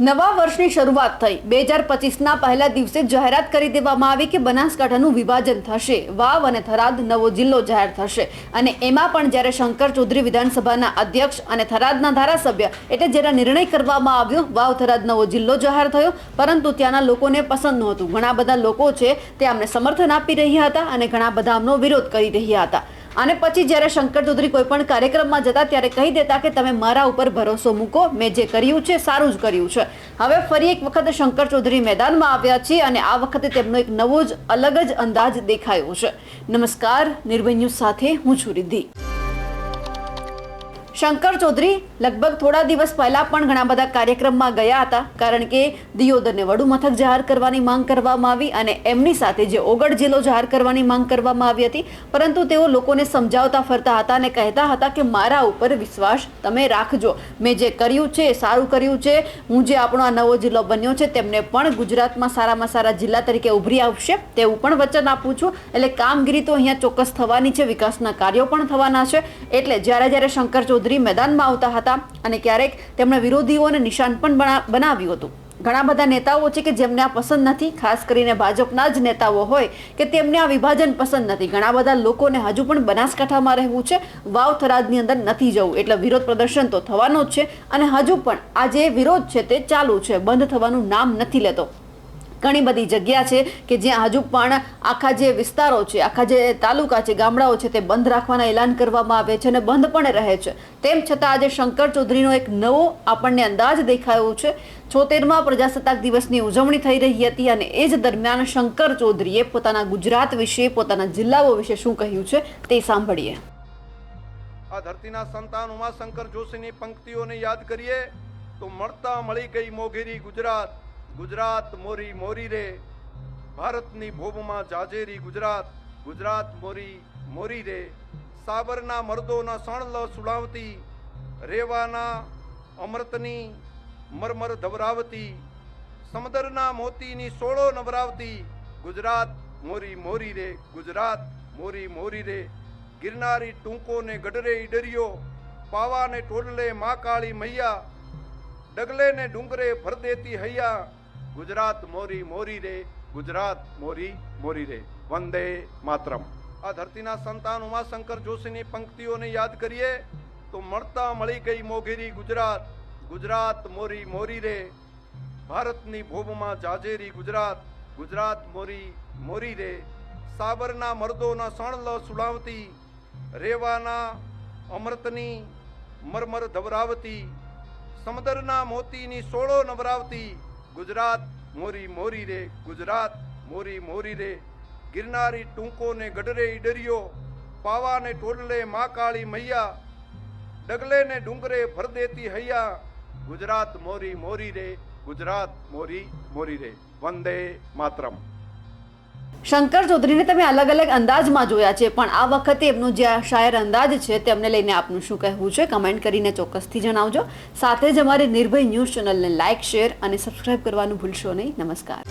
નવા વર્ષની શરૂઆત થઈ 2025ના પહેલા દિવસે જાહેરાત કરી દેવામાં આવી કે બનાસકાંઠાનું વિભાજન થશે, વાવ અને થરાદ નવો જિલ્લો જાહેર થશે અને એમાં પણ જ્યારે શંકર ચૌધરી વિધાનસભાના અધ્યક્ષ અને થરાદના ધારાસભ્ય એટલે જ્યારે નિર્ણય કરવામાં આવ્યો વાવ થરાદ નવો જિલ્લો જાહેર થયો, પરંતુ ત્યાંના લોકોને પસંદ નહોતું। ઘણા બધા લોકો છે તે અમને સમર્થન આપી રહ્યા હતા અને ઘણા બધા આમનો વિરોધ કરી રહ્યા હતા અને પછી જ્યારે શંકર ચૌધરી કોઈ પણ કાર્યક્રમમાં જતા ત્યારે કહી દેતા કે તમે મારા ઉપર ભરોસો મૂકો, મેં જે કર્યું છે સારું જ કર્યું છે। હવે ફરી એક વખત શંકર ચૌધરી મેદાનમાં આવ્યા છે અને આ વખતે તેમનો એક નવો જ અલગ જ અંદાજ દેખાયો છે। નમસ્કાર, નિર્ભય ન્યૂઝ સાથે હું છું રિદ્ધિ। શંકર ચૌધરી લગભગ થોડા દિવસ પહેલા પણ ઘણા બધા કાર્યક્રમમાં ગયા હતા, કારણ કે દિયોદરને વડુ મથક જાહેર કરવાની માંગ કરવામાં આવી અને એમની સાથે જે ઓગળ જિલ્લો જાહેર કરવાની માંગ કરવામાં આવી હતી, પરંતુ તેઓ લોકોને સમજાવતા ફરતા હતા અને કહેતા હતા કે મારા ઉપર વિશ્વાસ તમે રાખજો, મેં જે કર્યું છે સારું કર્યું છે, હું જે આપણો આ નવો જિલ્લો બન્યો છે તેમને પણ ગુજરાતમાં સારામાં સારા જિલ્લા તરીકે ઉભરી આવશે તેવું પણ વચન આપું છું। એટલે કામગીરી તો અહીંયા ચોક્કસ થવાની છે, વિકાસના કાર્યો પણ થવાના છે। એટલે જ્યારે શંકર ચૌધરી મેદાનમાં આવતા હતા અને ક્યારેક તેમણે વિરોધીઓને નિશાન પણ બનાવ્યું હતું। ઘણા બધા નેતાઓ છે કે જેમને આ પસંદ નથી, ખાસ કરીને ભાજપના જ નેતાઓ હોય કે તેમને આ વિભાજન પસંદ નથી। ઘણા બધા લોકોને હજુ પણ બનાસકાંઠામાં રહેવું છે, વાવ થરાદની અંદર નથી જવું, એટલે વિરોધ પ્રદર્શન તો થવાનો જ છે અને હજુ પણ આ જે વિરોધ છે તે ચાલુ છે, બંધ થવાનું નામ નથી લેતો। ઘણી બધી જગ્યા છે કે જ્યાં હજુ પણ આખા જે વિસ્તારો છે, આખા જે તાલુકા છે, ગામડાઓ છે તે બંધ રાખવાના એલાન કરવામાં આવે છે અને બંધ પણ રહે છે। તેમ છતાં આજે શંકર ચૌધરીનો એક નવો આપણને અંદાજ દેખાયો છે। 76મા પ્રજાસત્તાક દિવસની ઉજવણી થઈ રહી હતી અને એ જ દરમિયાન શંકર ચૌધરીએ પોતાના ગુજરાત વિશે, પોતાના જિલ્લાઓ વિશે શું કહ્યું છે તે સાંભળીએ। આ ધરતીના સંતાન ઉમાશંકર જોશીની પંક્તિઓને યાદ કરીએ તો મળતા મળી ગઈ મોઘેરી ગુજરાત, ગુજરાત મોરી મોરી રે, ભારતની ભોબમાં જાજેરી ગુજરાત, ગુજરાત મોરી મોરી રે, સાબરના મર્દોના સણલ સુડાવતી, રેવાના અમૃતની મરમર ધવરાવતી, સમુદ્રના મોતીની સોળો નવરાવતી, ગુજરાત મોરી મોરી રે, ગુજરાત મોરી મોરી રે, ગિરનારી ટૂંકોને ગઢરે ઈડરિયો, પાવાને ટોડલે મા કાળી મૈયા, ડગલે ને ડુંગરે ભર દેતી હૈયા, ગુજરાત મોરી મોરી રે, ગુજરાત મોરી મોરી રે, વંદે માતરમ। આ ધરતીના સંતાન ઉમાશંકર જોશીની પંક્તિઓને યાદ કરીએ તો મળતા મળી ગઈ મોઘેરી ગુજરાત, ગુજરાત મોરી મોરી રે, ભારતની ભોબમાં જાજેરી ગુજરાત, ગુજરાત મોરી મોરી રે, સાબરના મર્દોના સણલ સુડાવતી, રેવાના અમૃતની મરમર ધવરાવતી, સમુદ્રના મોતીની સોળો નવરાવતી, ગુજરાત મોરી મોરી રે, ગુજરાત મોરી મોરી રે, ગિરનારી ટૂંકોને ગઢરે ઈડરિયો, પાવાને ટોડલે મા કાળી મૈયા, ડગલે ને ડુંગરે ભર દેતી હૈયા, ગુજરાત મોરી મોરી રે, ગુજરાત મોરી મોરી રે, વંદે માતરમ। શંકર ચૌધરીને તમે અલગ અલગ અંદાજમાં જોયા છે, પણ આ વખતે એમનો જે શાયર અંદાજ છે તેમને લઈને આપનું શું કહેવું છે કમેન્ટ કરીને ચોક્કસથી જણાવજો। સાથે જ અમારી નિર્ભય ન્યૂઝ ચેનલને લાઇક, શેર અને સબસ્ક્રાઇબ કરવાનું ભૂલશો નહીં। નમસ્કાર।